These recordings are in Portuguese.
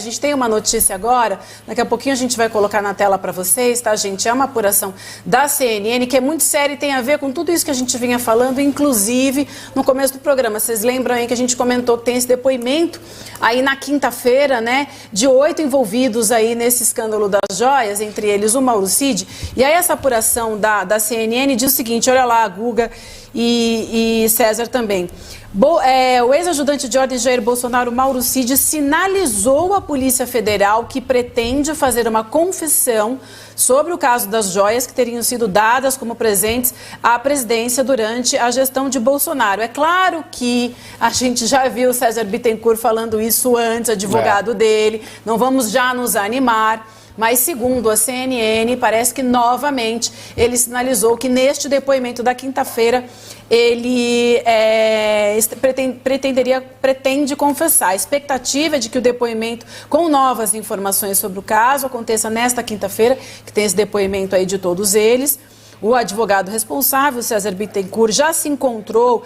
A gente tem uma notícia agora, daqui a pouquinho a gente vai colocar na tela para vocês, tá, gente? É uma apuração da CNN que é muito séria e tem a ver com tudo isso que a gente vinha falando, inclusive no começo do programa. Vocês lembram aí que a gente comentou que tem esse depoimento aí na quinta-feira, né, de 8 envolvidos aí nesse escândalo das joias, entre eles o Mauro Cid. E aí essa apuração da CNN diz o seguinte, olha lá, Guga e César também. O ex-ajudante de ordem Jair Bolsonaro, Mauro Cid, sinalizou à Polícia Federal que pretende fazer uma confissão sobre o caso das joias que teriam sido dadas como presentes à presidência durante a gestão de Bolsonaro. É claro que a gente já viu o César Bittencourt falando isso antes, advogado dele, não vamos já nos animar. Mas, segundo a CNN, parece que novamente ele sinalizou que neste depoimento da quinta-feira ele pretende confessar. A expectativa é de que o depoimento com novas informações sobre o caso aconteça nesta quinta-feira, que tem esse depoimento aí de todos eles. O advogado responsável, César Bittencourt, já se encontrou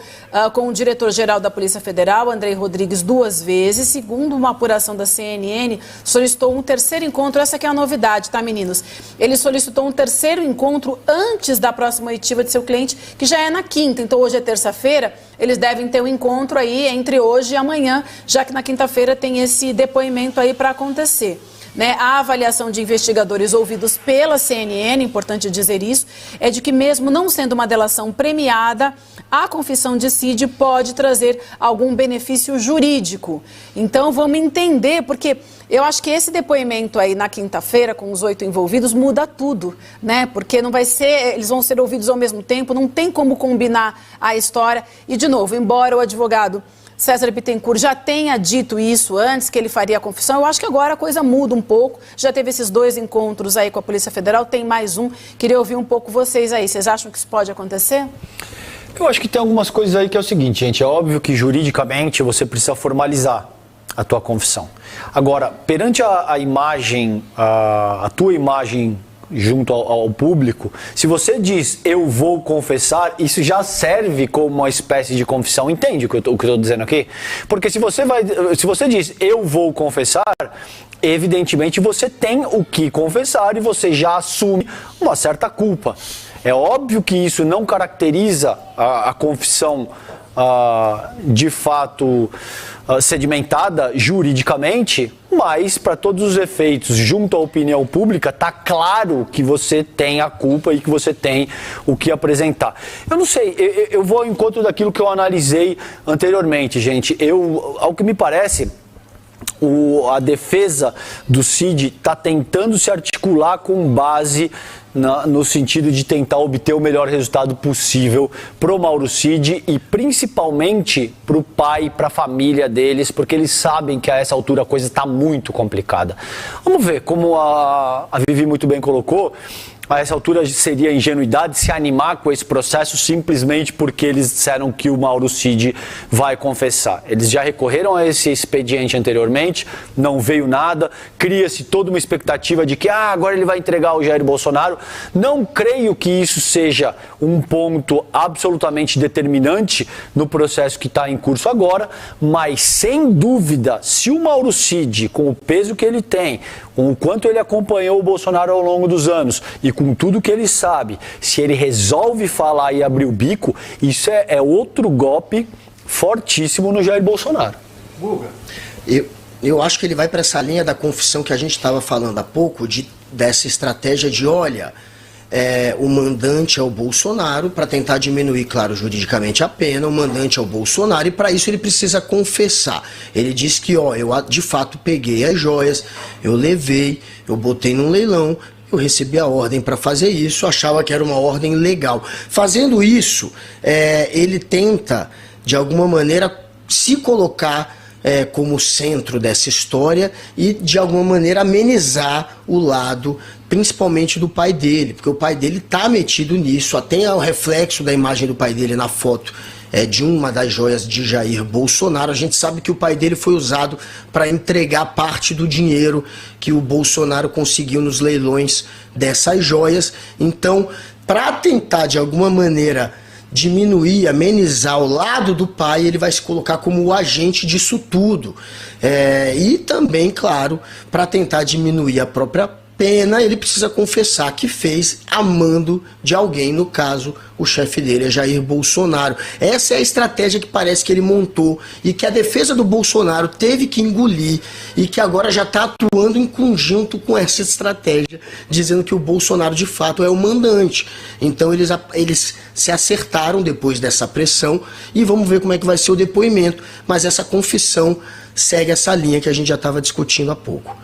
com o diretor-geral da Polícia Federal, Andrei Rodrigues, 2 vezes. Segundo uma apuração da CNN, solicitou um terceiro encontro. Essa que é a novidade, tá, meninos? Ele solicitou um terceiro encontro antes da próxima oitiva de seu cliente, que já é na quinta. Então, hoje é terça-feira, eles devem ter um encontro aí entre hoje e amanhã, já que na quinta-feira tem esse depoimento aí para acontecer. Né, a avaliação de investigadores ouvidos pela CNN, importante dizer isso, é de que mesmo não sendo uma delação premiada, a confissão de Cid pode trazer algum benefício jurídico. Então vamos entender, porque eu acho que esse depoimento aí na quinta-feira, com os 8 envolvidos, muda tudo, né? Porque não vai ser, eles vão ser ouvidos ao mesmo tempo, não tem como combinar a história. E de novo, embora o advogado César Bittencourt já tenha dito isso antes, que ele faria a confissão, eu acho que agora a coisa muda um pouco. Já teve esses 2 encontros aí com a Polícia Federal, tem mais um. Queria ouvir um pouco vocês aí. Vocês acham que isso pode acontecer? Eu acho que tem algumas coisas aí que é o seguinte, gente. É óbvio que juridicamente você precisa formalizar a tua confissão. Agora, perante a imagem, a tua imagem junto ao público, se você diz eu vou confessar, isso já serve como uma espécie de confissão. Entende o que eu estou dizendo aqui? Porque se você diz eu vou confessar, evidentemente você tem o que confessar e você já assume uma certa culpa. É óbvio que isso não caracteriza a confissão de fato sedimentada juridicamente, mas para todos os efeitos, junto à opinião pública, está claro que você tem a culpa e que você tem o que apresentar. Eu não sei, eu vou ao encontro daquilo que eu analisei anteriormente, gente. Ao que me parece, a defesa do Cid está tentando se articular com base no sentido de tentar obter o melhor resultado possível pro Mauro Cid e principalmente pro pai, pra família deles, porque eles sabem que a essa altura a coisa está muito complicada. Vamos ver, como a Vivi muito bem colocou, a essa altura seria ingenuidade se animar com esse processo simplesmente porque eles disseram que o Mauro Cid vai confessar. Eles já recorreram a esse expediente anteriormente, não veio nada, cria-se toda uma expectativa de que agora ele vai entregar o Jair Bolsonaro. Não creio que isso seja um ponto absolutamente determinante no processo que está em curso agora, mas sem dúvida, se o Mauro Cid, com o peso que ele tem, com o quanto ele acompanhou o Bolsonaro ao longo dos anos e com tudo que ele sabe, se ele resolve falar e abrir o bico, isso é outro golpe fortíssimo no Jair Bolsonaro. Guga, eu acho que ele vai para essa linha da confissão que a gente estava falando há pouco, dessa estratégia de, olha, o mandante é o Bolsonaro, para tentar diminuir, claro, juridicamente a pena, o mandante é o Bolsonaro, e para isso ele precisa confessar. Ele diz que, eu de fato peguei as joias, eu levei, eu botei num leilão, eu recebi a ordem para fazer isso, achava que era uma ordem legal. Fazendo isso, ele tenta, de alguma maneira, se colocar como centro dessa história e, de alguma maneira, amenizar o lado, principalmente do pai dele, porque o pai dele está metido nisso, tem o reflexo da imagem do pai dele na foto de uma das joias de Jair Bolsonaro. A gente sabe que o pai dele foi usado para entregar parte do dinheiro que o Bolsonaro conseguiu nos leilões dessas joias. Então, para tentar, de alguma maneira, diminuir, amenizar o lado do pai, ele vai se colocar como o agente disso tudo. E também, claro, para tentar diminuir a própria pena, ele precisa confessar que fez a mando de alguém, no caso, o chefe dele é Jair Bolsonaro. Essa é a estratégia que parece que ele montou e que a defesa do Bolsonaro teve que engolir e que agora já está atuando em conjunto com essa estratégia, dizendo que o Bolsonaro de fato é o mandante. Então eles se acertaram depois dessa pressão e vamos ver como é que vai ser o depoimento, mas essa confissão segue essa linha que a gente já estava discutindo há pouco.